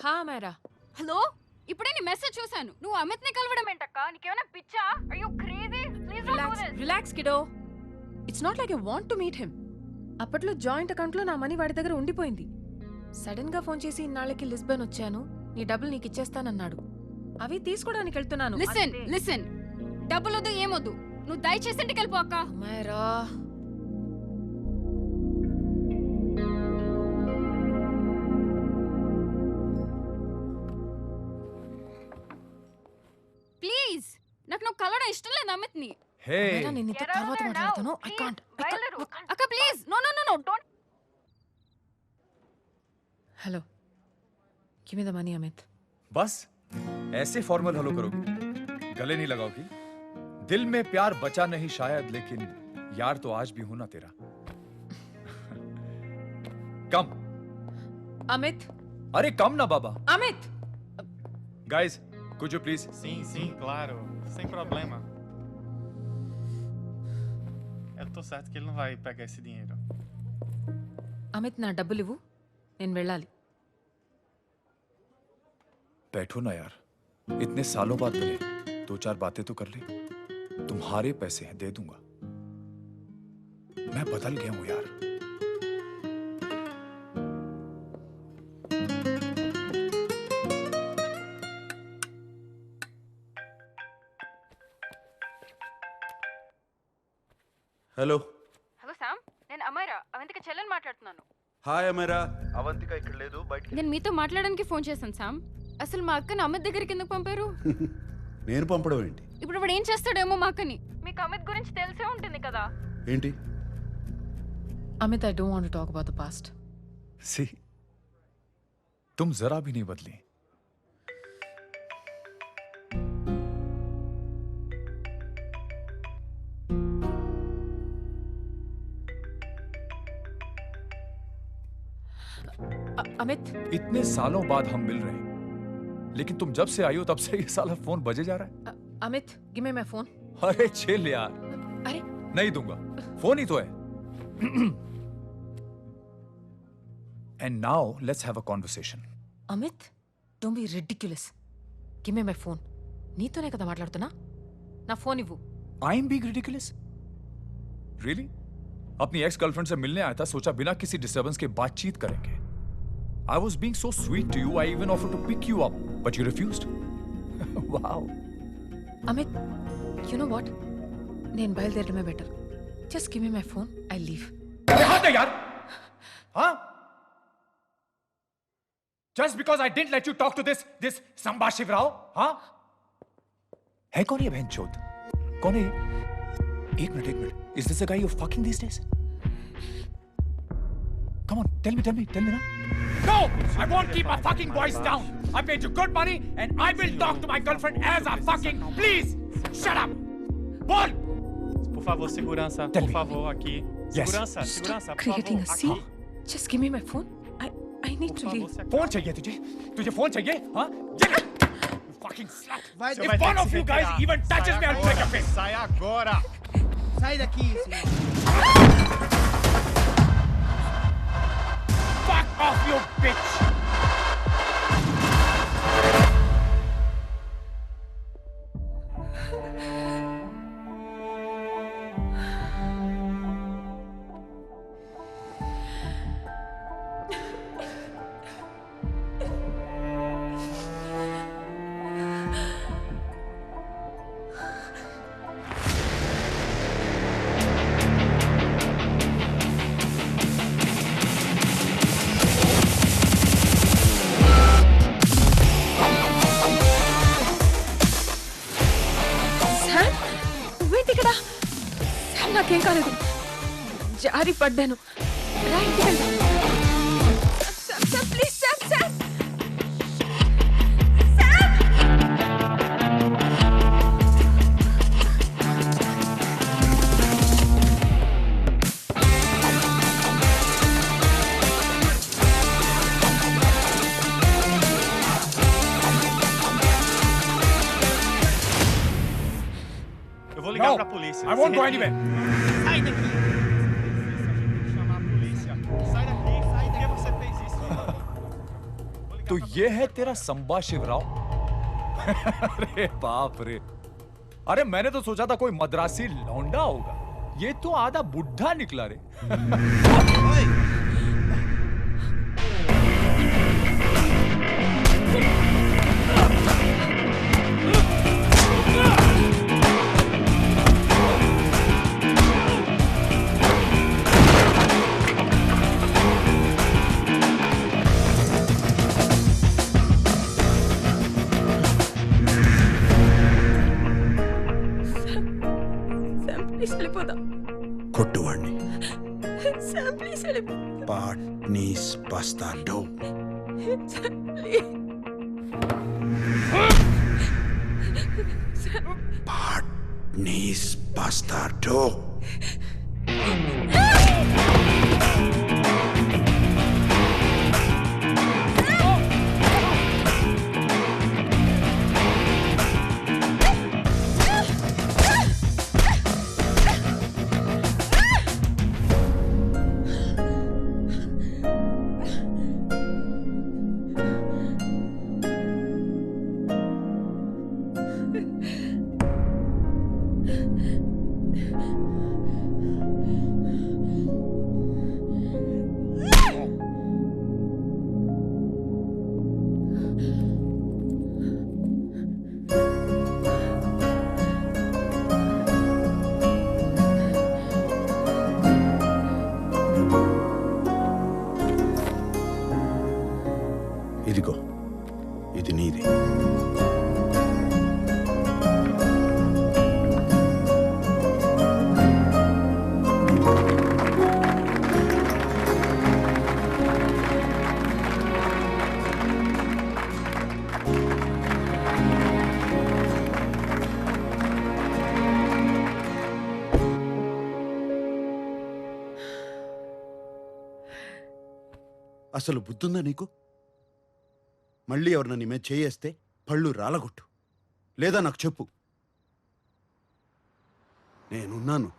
హా మేరా. హలో, ఇప్పుడే నీ మెసేజ్ చూశాను. నువ్వు అమిత్ ని కలవడం ఏంటక్క? నీకేమైనా పిచ్చా? Are you crazy? Please don't do this. Relax kiddo. It's not like I want to meet him. అప్పట్లో జాయింట్ అకౌంట్ లో నా మనీ వాడి దగ్గర ఉండిపోయింది. సడన్ గా ఫోన్ చేసి ఇన్నాళ్ళకి లిస్బన్ వచ్చాను, నీ డబ్బులు నీకు ఇచ్చేస్తానన్నాడు. అవి తీసుకోవడానికి వెళ్తున్నాను. లిసన్, డబ్బులొద్దు ఏమొద్దు, నువ్వు దయచేసి ఇంటికి వెళ్ళిపో అక్క. మేరా ప్లీజ్, నాకు నువ్వు కలవడం ఇష్టం లేదు అమిత్ ని. హే నేను నీతో తర్వాత మాట్లాడతాను. I can't. అక్క please, no don't. Hello, give me the money Amit. बस ऐसे फॉर्मल हेलो करोगी, गले नहीं लगाओगी? दिल में प्यार बचा नहीं शायद, लेकिन यार तो आज भी हूं ना तेरा. कम. అమిత్, अरे कम ना बाबा. Amit. Guys, could you please? Sim, claro. Sem problema. Eu tô certo que ele não vai pegar esse dinheiro. Amit, నా డబ్బులు ఇవ్వు, నేను వెళ్ళాలి. बैठो ना यार, इतने सालों बाद मिले, दो चार बातें तो कर ले. तुम्हारे पैसे हैं, दे दूंगा. मैं बदल गया हूं यार. హలో హలో శామ్, నేను అమైరా, అవంతిక చెల్లెని మాట్లాడుతున్నాను. హాయ్ అమేరా. అవంతిక ఇక్కడ లేదు, బయటికి. నేను మీతో మాట్లాడడానికి ఫోన్ చేశాను శామ్. అసలు మా అక్కని అమిత్ దగ్గరికి ఎందుకు పంపారు? నేను పంపడం ఏంటి? ఇప్పుడు వాడు ఏం చేస్తాడేమో మా అక్కని. మీకు అమిత్ గురించి తెలిసే ఉంటుంది కదా. ఏంటి? Amit, I don't want to talk about the past. See, तुम जरा भी नहीं बदली. అమిత్, इतने सालों बाद हम मिल रहे हैं, लेकिन तुम जब से आई हो तब से ये साला फोन बजे जा रहा है. Amit, give me my phone. अरे चिल यार. అరే, नहीं दूंगा, फोन ही तो है. And now let's have a conversation. Amit, don't be ridiculous. Give me my phone. నీతోనే కదా మాట్లాడుతున్నా, నా ఫోన్ ఇవ్వు. I'm being ridiculous? Really? अपनी एक्स गर्लफ्रेंड से मिलने आया था, सोचा बिना किसी डिस्टर्बेंस के बातचीत करेंगे. I was being so sweet to you, I even offered to pick you up, but you refused. Wow. Amit, you know what, నేను బయలుదేరడమే better. Just give me my phone, I leave. अरे हाँ यार, हाँ? Just because I didn't let you talk to this Samba Shivrao, हाँ? है कौन ये बहनचोद? कौन है ये? एक minute. Is this the guy you're fucking these days? Come on, tell me ना. No! I won't keep my fucking voice down. I paid you good money and I will talk to my girlfriend as a fucking... Please! Shut up! Bol! Por favor, segurança. Tell Por me. favor, aqui. Yes. Segurança, por Creating a favor. scene. Just give me my phone. I need to Por leave. favor, se phone acalma. चाहिए तुझे phone चाहिए, हाँ? You fucking slut! Você If vai ter one que of se you guys retirar. even touches Sai me, I'll break your agora. face! Sai agora! Sai daqui, senhor. Fuck off, you bitch! Sam, wait ఇక్కడ. Sam, నాకేం కాలేదు, జారి పడ్డాను. రా, ఇంటికి వెళ్దాం. Sam, please, Sam. Sam! Eu vou ligar No, pra polícia. I won't Se go retire. anywhere. Sai daqui. Chamar a polícia. Sai daqui. Por que você fez isso? Vou ligar तो ये है तेरा संबा शिवराव। अरे बाप रे, अरे मैंने तो सोचा था कोई मद्रासी लौंडा होगा, ये तो आधा बुढ़ा निकला रे। శామ్ ప్లీజ్ వెళ్ళిపోదాం. కొట్టువాడిని శామ్ ప్లీజ్ వెళ్ళిపో. పాట్నీస్ బస్తాడో. Sam please. పాట్నీస్ బస్తాడో. ఇదిగో, ఇది నీది. అసలు బుద్ధుందా నీకు? మళ్ళీ ఎవరన్నా నీ మీద చేయేస్తే పళ్ళు రాలగొట్టు, లేదా నాకు చెప్పు. నేనున్నాను.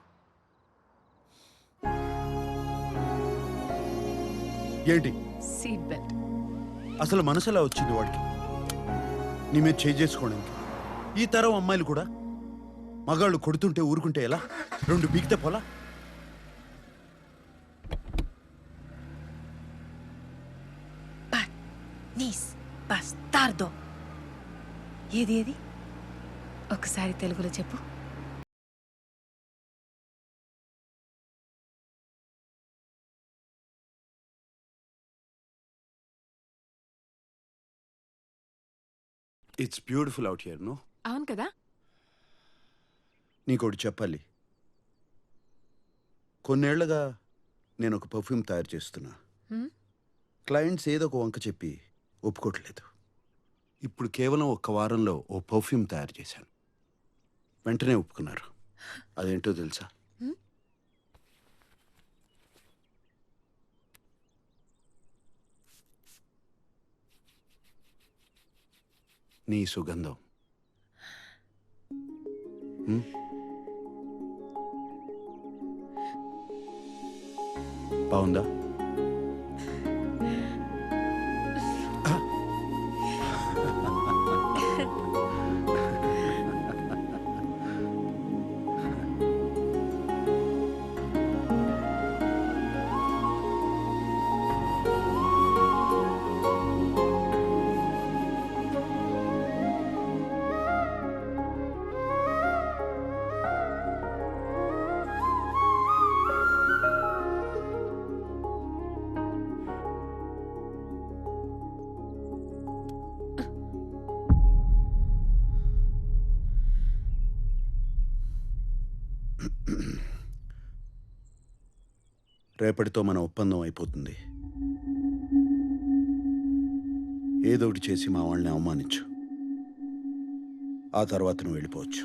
ఏంటి సీట్ బెల్ట్. అసలు మనసులా వచ్చింది వాడికి నీ మీద చేసుకోవడానికి? ఈ తరం అమ్మాయిలు కూడా మగాళ్ళు కొడుతుంటే ఊరుకుంటే ఎలా? రెండు బీగితే పోలా? నీస్ బస్తార్దో. ఏది ఏది ఒకసారి తెలుగులో చెప్పు. It's beautiful out here. No, అవును కదా. నీకోటి చెప్పాలి. కొన్నేళ్లుగా నేను ఒక పర్ఫ్యూమ్ తయారు చేస్తున్నా. క్లయింట్స్ ఏదో ఒక వంక చెప్పి ఒప్పుకోవట్లేదు. ఇప్పుడు కేవలం ఒక్క వారంలో ఓ పర్ఫ్యూమ్ తయారు చేశాను. వెంటనే ఒప్పుకున్నారు. అదేంటో తెలుసా? నీ సుగంధం. బాగుందా? రేపటితో మన ఒప్పందం అయిపోతుంది. ఏదో ఒకటి చేసి మా వాళ్ళని అవమానించు. ఆ తర్వాత నువ్వు వెళ్ళిపోవచ్చు.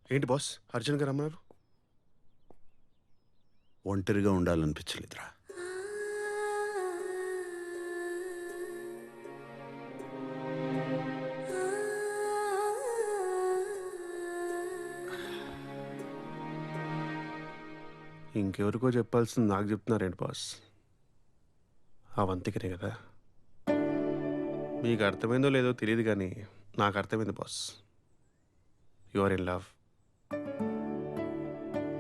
ఏంటి బాస్ అర్జున్ గారు రమ్మన్నారు? ఒంటరిగా ఉండాలనిపించలేదురా. ఇంకెవరికో చెప్పాల్సింది నాకు చెప్తున్నారేంటి బాస్? అవంతికనే కదా. మీకు అర్థమైందో లేదో తెలియదు కానీ నాకు అర్థమైంది boss. You are in love.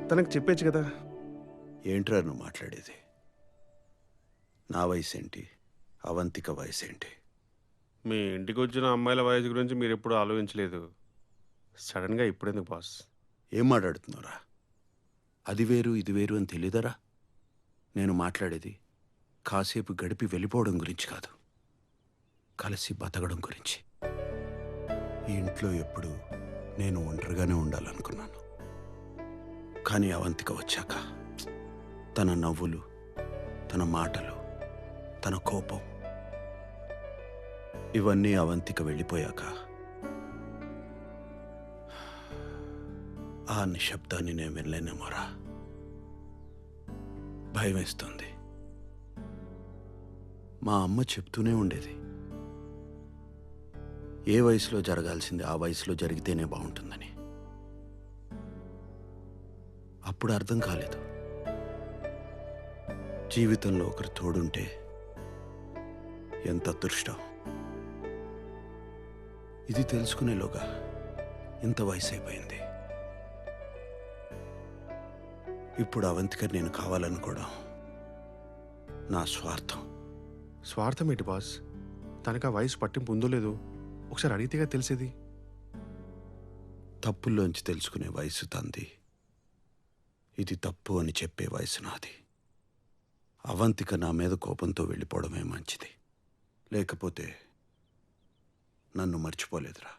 తనకు చెప్పేచ్చు కదా. ఏంట్రా నువ్వు మాట్లాడేది? నా వయసు ఏంటి, అవంతిక వయసు ఏంటి? మీ ఇంటికి వచ్చిన అమ్మాయిల వయసు గురించి మీరు ఎప్పుడు ఆలోచించలేదు. సడన్గా ఇప్పుడెందుకు బాస్? ఏం మాట్లాడుతున్నారా? అది వేరు ఇది వేరు అని తెలీదరా? నేను మాట్లాడేది కాసేపు గడిపి వెళ్ళిపోవడం గురించి కాదు, కలిసి బతకడం గురించి. ఈ ఇంట్లో ఎప్పుడు నేను ఒంటరిగానే ఉండాలనుకున్నాను. కానీ అవంతిక వచ్చాక తన నవ్వులు, తన మాటలు, తన కోపం, ఇవన్నీ అవంతిక వెళ్ళిపోయాక ఆ నిశ్శబ్దాన్ని నేను వినలేనేమోరా. భయం వేస్తుంది. మా అమ్మ చెప్తూనే ఉండేది, ఏ వయసులో జరగాల్సింది ఆ వయసులో జరిగితేనే బాగుంటుందని. అప్పుడు అర్థం కాలేదు, జీవితంలో ఒకరు తోడుంటే ఎంత అదృష్టం. ఇది తెలుసుకునేలోగా ఇంత వయసు అయిపోయింది. ఇప్పుడు అవంతిక నేను కావాలనుకోవడం నా స్వార్థం. స్వార్థం ఏంటి బాస్? తనకు ఆ వయసు పట్టింపు ఉందో లేదో ఒకసారి అడిగితేగా తెలిసేది. తప్పుల్లోంచి తెలుసుకునే వయసు తంది, ఇది తప్పు అని చెప్పే వయసు నాది. అవంతిక నా మీద కోపంతో వెళ్ళిపోవడమే మంచిది, లేకపోతే నన్ను మర్చిపోలేదురా.